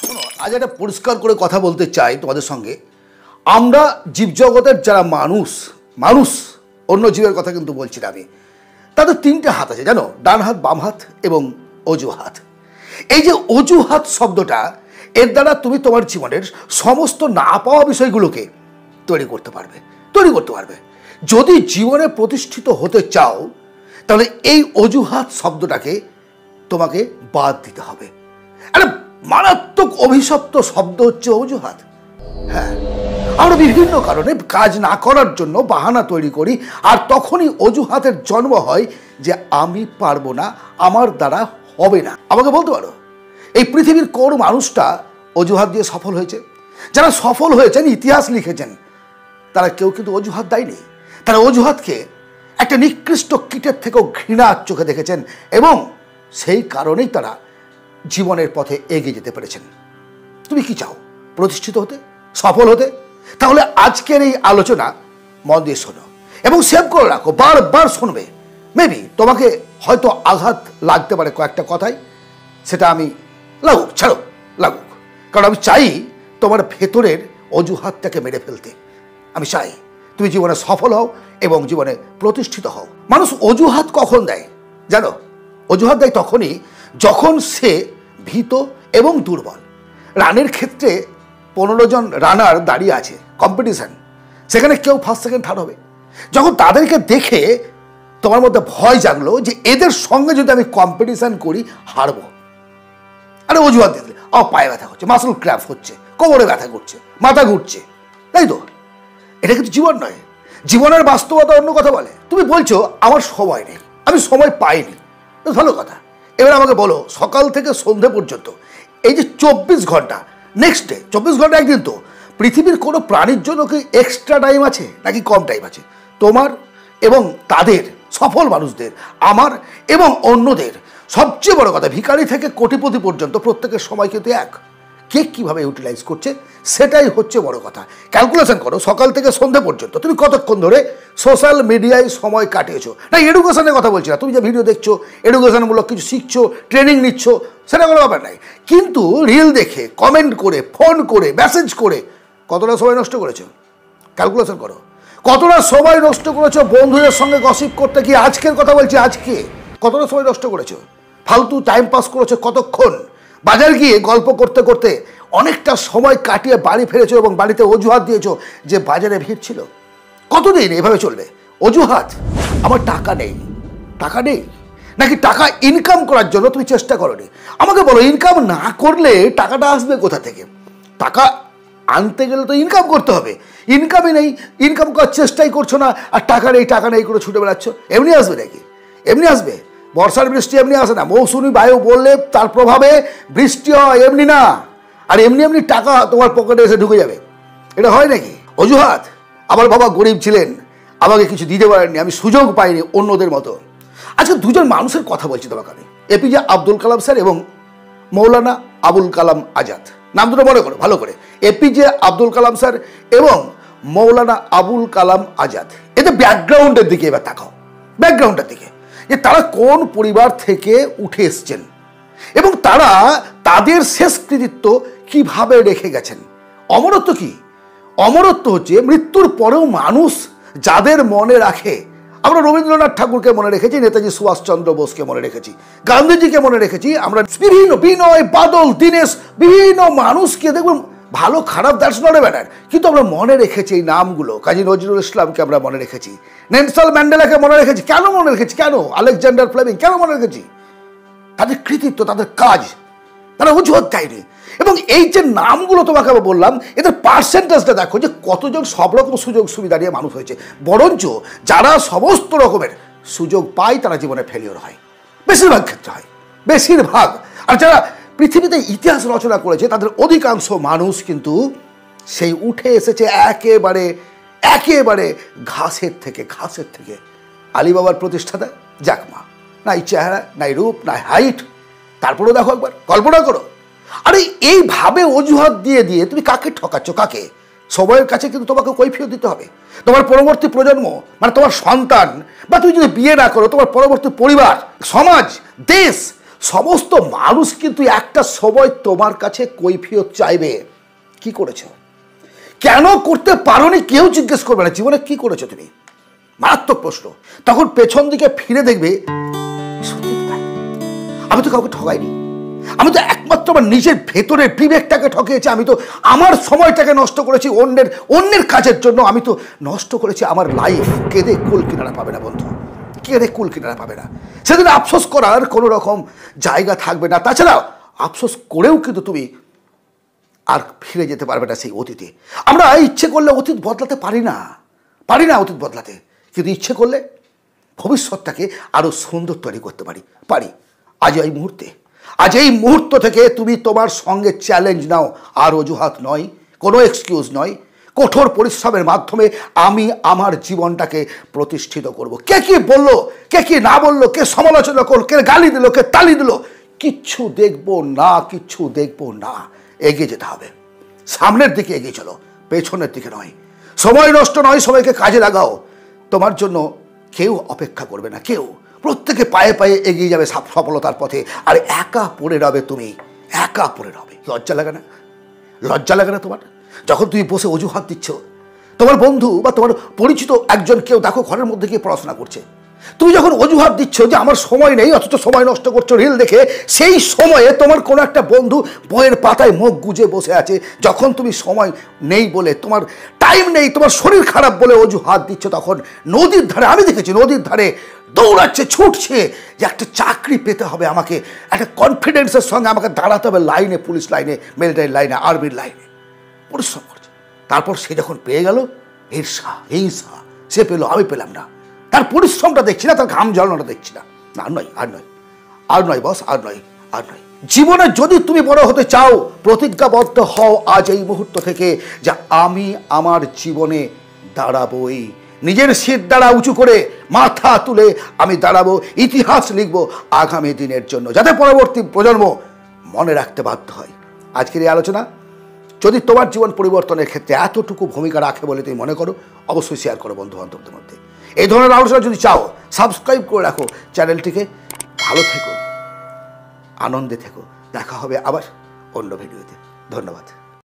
শোনো, আজ একটা পরিষ্কার করে কথা বলতে চাই তোমাদের সঙ্গে। আমরা জীবজগতের যারা মানুষ অন্য জীবের কথা কিন্তু বলছি না আমি, তাদের তিনটে হাত আছে জানো, ডান হাত, বাম হাত এবং অজুহাত। এই যে অজুহাত শব্দটা, এর দ্বারা তুমি তোমার জীবনের সমস্ত না পাওয়া বিষয়গুলোকে তৈরি করতে পারবে। যদি জীবনে প্রতিষ্ঠিত হতে চাও, তাহলে এই অজুহাত শব্দটাকে তোমাকে বাদ দিতে হবে। একটা মারাত্মক অভিশপ্ত শব্দ হচ্ছে অজুহাত। হ্যাঁ, আমরা বিভিন্ন কারণে কাজ না করার জন্য বাহানা তৈরি করি, আর তখনই অজুহাতের জন্ম হয় যে আমি পারবো না, আমার দ্বারা হবে না। আমাকে বলতে পারো এই পৃথিবীর কোন মানুষটা অজুহাত দিয়ে সফল হয়েছে? যারা সফল হয়েছেন, ইতিহাস লিখেছেন, তারা কেউ কিন্তু অজুহাত দেয়নি। তারা অজুহাতকে একটা নিকৃষ্ট কীটের থেকেও ঘৃণার চোখে দেখেছেন, এবং সেই কারণেই তারা জীবনের পথে এগিয়ে যেতে পেরেছেন। তুমি কি চাও? প্রতিষ্ঠিত হতে, সফল হতে? তাহলে আজকের এই আলোচনা মন দিয়ে শোনো এবং সেভ করে রাখো, বারবার শুনবে। মেবি তোমাকে হয়তো আঘাত লাগতে পারে কয়েকটা কথায়, সেটা আমি লাগুক, কারণ আমি চাই তোমার ভেতরের অজুহাতটাকে মেরে ফেলতে। আমি চাই তুমি জীবনে সফল হও এবং জীবনে প্রতিষ্ঠিত হও। মানুষ অজুহাত কখন দেয় জানো? অজুহাত দেয় তখনই যখন সে ভীত এবং দুর্বল। রানের ক্ষেত্রে 15 জন রানার দাঁড়িয়ে আছে, কম্পিটিশন, সেখানে কেউ ফার্স্ট সেকেন্ড থার্ড হবে। যখন তাদেরকে দেখে তোমার মধ্যে ভয় জাগলো যে এদের সঙ্গে যদি আমি কম্পিটিশন করি হারবো, আরে অজুহাত দিয়ে দিলে পায়ে ব্যথা হচ্ছে, মাসল ক্র্যাম্প হচ্ছে, কোমরে ব্যথা করছে, মাথা ঘুরছে, তাই তো? এটা কিন্তু জীবন নয়। জীবনের বাস্তবতা অন্য কথা বলে। তুমি বলছো আমার সময় নেই, আমি সময় পাইনি, ভালো কথা। এবার আমাকে বলো, সকাল থেকে সন্ধ্যে পর্যন্ত এই যে 24 ঘন্টা, নেক্সট ডে 24 ঘন্টা একদিন, তো পৃথিবীর কোনো প্রাণীর জন্য কি এক্সট্রা টাইম আছে নাকি কম টাইম আছে? তোমার এবং তাদের, সফল মানুষদের, আমার এবং অন্যদের, সবচেয়ে বড় কথা ভিখারি থেকে কোটিপতি পর্যন্ত প্রত্যেকের সময় কিন্তু এক। কে কীভাবে ইউটিলাইজ করছে সেটাই হচ্ছে বড় কথা। ক্যালকুলেশন করো, সকাল থেকে সন্ধ্যে পর্যন্ত তুমি কতক্ষণ ধরে সোশ্যাল মিডিয়ায় সময় কাটিয়েছো। না, এডুকেশনের কথা বলছি না, তুমি যে ভিডিও দেখছো, এডুকেশনমূলক কিছু শিখছো, ট্রেনিং নিচ্ছ, সেটা কোনো ব্যাপার নাই। কিন্তু রিল দেখে, কমেন্ট করে, ফোন করে, মেসেজ করে কতটা সময় নষ্ট করেছো? ক্যালকুলেশন করো, কতটা সময় নষ্ট করেছো বন্ধুদের সঙ্গে গসিপ করতে গিয়ে। আজকের কথা বলছি, আজকে কতটা সময় নষ্ট করেছো? ফালতু টাইম পাস করেছো কতক্ষণ? বাজার গিয়ে গল্প করতে করতে অনেকটা সময় কাটিয়ে বাড়ি ফিরেছো এবং বাড়িতে অজুহাত দিয়েছো যে বাজারে ভিড় ছিল। কতদিন এভাবে চলবে? অজুহাত। আমার টাকা নেই নাকি টাকা ইনকাম করার জন্য তুমি চেষ্টা করোনি? আমাকে বলো, ইনকাম না করলে টাকাটা আসবে কোথা থেকে? টাকা আনতে গেলে তো ইনকাম করতে হবে। ইনকামই নেই, ইনকাম করার চেষ্টাই করছো না, আর টাকা নেই করে ছুটে বেড়াচ্ছ। এমনি আসবে নাকি? এমনি আসবে? বর্ষার বৃষ্টি এমনি আসে না। মৌসুমি বায়ু বললে তার প্রভাবে বৃষ্টি হয়, এমনি না। আর এমনি টাকা তোমার পকেটে এসে ঢুকে যাবে, এটা হয় নাকি? অজুহাত। আমার বাবা গরিব ছিলেন, আমাকে কিছু দিতে পারেননি, আমি সুযোগ পাইনি অন্যদের মতো। আজকে দুজন মানুষের কথা বলছি তোমাকে আমি, এপিজে আব্দুল কালাম স্যার এবং মৌলানা আবুল কালাম আজাদ। নাম দুটো মনে করো ভালো করে, এপিজে আব্দুল কালাম স্যার এবং মৌলানা আবুল কালাম আজাদ। এদের ব্যাকগ্রাউন্ডের দিকে এবার তাকাও, ব্যাকগ্রাউন্ডের দিকে, যে তারা কোন পরিবার থেকে উঠে এসছেন এবং তারা তাদের শেষ কৃতিত্ব কিভাবে রেখে গেছেন। অমরত্ব কি? অমরত্ব হচ্ছে মৃত্যুর পরেও মানুষ যাদের মনে রাখে। আমরা রবীন্দ্রনাথ ঠাকুরকে মনে রেখেছি, নেতাজি সুভাষচন্দ্র বোসকে মনে রেখেছি, গান্ধীজিকে মনে রেখেছি, আমরা বিভিন্ন বিনয়, বাদল, দীনেশ, বিভিন্ন মানুষকে দেখবেন, ভালো খারাপ দ্যাটস নট এ ম্যাটার, কিন্তু আমরা মনে রেখেছি এই নামগুলো। কাজী নজরুল ইসলামকে আমরা মনে রেখেছি, নেলসন ম্যান্ডেলাকে মনে রেখেছি। কেন মনে রেখেছি? কেন আলেকজান্ডার ফ্লেমিং কেন মনে রেখেছি? তাদের কৃতিত্ব, তাদের কাজ, তারা অজুহাত দেয়নি। এবং এই যে নামগুলো তোমাকে আমি বললাম, এদের পার্সেন্টেজটা দেখো যে কতজন সব রকম সুযোগ সুবিধা নিয়ে মানুষ হয়েছে। বরঞ্চ যারা সমস্ত রকমের সুযোগ পায় তারা জীবনে ফেলিওর হয়, বেশিরভাগ ক্ষেত্রে হয়, বেশিরভাগ। আর যারা পৃথিবীতে ইতিহাস রচনা করেছে তাদের অধিকাংশ মানুষ কিন্তু সেই উঠে এসেছে একেবারে ঘাসের থেকে। আলিবাবার প্রতিষ্ঠাতা জ্যাক মা, নাই চেহারা, নাই রূপ, নাই হাইট, তারপরেও দেখো একবার কল্পনা করো। আরে এইভাবে অজুহাত দিয়ে দিয়ে তুমি কাকে ঠকাচ্ছ? কাকে? সময়ের কাছে কিন্তু তোমাকে কৈফিয়ত দিতে হবে। তোমার পরবর্তী প্রজন্ম, মানে তোমার সন্তান, বা তুমি যদি বিয়ে না করো, তোমার পরবর্তী পরিবার, সমাজ, দেশ, সমস্ত মানুষ কিন্তু একটা সময় তোমার কাছে কৈফিয়ত চাইবে। কি করেছো, কেন করতে পারোনি, কেউ জিজ্ঞেস করবে না জীবনে কি করেছো তুমি, মারাত্মক প্রশ্ন। তখন পেছন দিকে ফিরে দেখবে সত্যি তাই, আমি তো কাউকে ঠকাইনি, আমি তো একমাত্র আমার নিজের ভেতরের বিবেকটাকে ঠকিয়েছি, আমি তো আমার সময়টাকে নষ্ট করেছি অন্যের কাজের জন্য, আমি তো নষ্ট করেছি আমার লাইফ। কেঁদে কুল কিনারা পাবে না বন্ধু, কেঁদে কুল কিনারা পাবে না। সেদিন আফসোস করার কোনো রকম জায়গা থাকবে না। তাছাড়া আফসোস করেও কিন্তু তুমি আর ফিরে যেতে পারবে না সেই অতীতে। আমরা ইচ্ছে করলে অতীত বদলাতে পারি না অতীত বদলাতে, কিন্তু ইচ্ছে করলে ভবিষ্যৎটাকে আরও সুন্দর তৈরি করতে পারি। আজ এই মুহূর্ত থেকে তুমি তোমার সঙ্গে চ্যালেঞ্জ নাও, আর অজুহাত নয়, কোনো এক্সকিউজ নয়। কঠোর পরিশ্রমের মাধ্যমে আমি আমার জীবনটাকে প্রতিষ্ঠিত করব। কে কি বললো, কে কি না বললো, কে সমালোচনা করলো, কে গালি দিল, কে তালি দিল, কিচ্ছু দেখবো না। এগিয়ে যেতে হবে, সামনের দিকে এগিয়ে চলো, পেছনের দিকে নয়। সময় নষ্ট নয়, সময়কে কাজে লাগাও। তোমার জন্য কেউ অপেক্ষা করবে না, কেউ। প্রত্যেকে পায়ে পায়ে এগিয়ে যাবে সফলতার পথে, আর একা পড়ে রবে তুমি, একা পড়ে রবে। লজ্জা লাগে না তোমার, যখন তুমি বসে অজুহাত দিচ্ছ? তোমার বন্ধু বা তোমার পরিচিত একজন কেউ দেখো ঘরের মধ্যে গিয়ে পড়াশোনা করছে, তুমি যখন অজুহাত দিচ্ছ যে আমার সময় নেই, অথচ সময় নষ্ট করছো রিল দেখে, সেই সময়ে তোমার কোনো একটা বন্ধু বইয়ের পাতায় মুখ গুজে বসে আছে। যখন তুমি সময় নেই বলে, তোমার টাইম নেই, তোমার শরীর খারাপ বলে অজুহাত দিচ্ছ, তখন নদীর ধারে, আমি দেখেছি নদীর ধারে দৌড়াচ্ছে, ছুটছে যে একটা চাকরি পেতে হবে আমাকে, একটা কনফিডেন্সের সঙ্গে আমাকে দাঁড়াতে হবে লাইনে, পুলিশ লাইনে, মিলিটারি লাইনে, আর্মির লাইনে, পরিশ্রম করছে। তারপর সে যখন পেয়ে গেল, হিংসা, সে পেলো, আমি পেলাম না। তার পরিশ্রমটা দেখছি না, তার ঘাম ঝরানোটা দেখছি না। আর নয় বস, আর নয়। জীবনে যদি তুমি বড় হতে চাও, প্রতিজ্ঞাবদ্ধ হও আজ এই মুহূর্ত থেকে যে আমি আমার জীবনে দাঁড়াবোই। নিজের শির দ্বারা উঁচু করে মাথা তুলে আমি দাঁড়াবো, ইতিহাস লিখবো আগামী দিনের জন্য, যাতে পরবর্তী প্রজন্ম মনে রাখতে বাধ্য হয়। আজকের এই আলোচনা যদি তোমার জীবন পরিবর্তনের ক্ষেত্রে এতটুকু ভূমিকা রাখে বলে তুমি মনে করো, অবশ্যই শেয়ার করো বন্ধু বান্ধবদের মধ্যে। এই ধরনের আলোচনা যদি চাও, সাবস্ক্রাইব করে রাখো চ্যানেলটিকে। ভালো থেকো, আনন্দে থেকো। দেখা হবে আবার অন্য ভিডিওতে। ধন্যবাদ।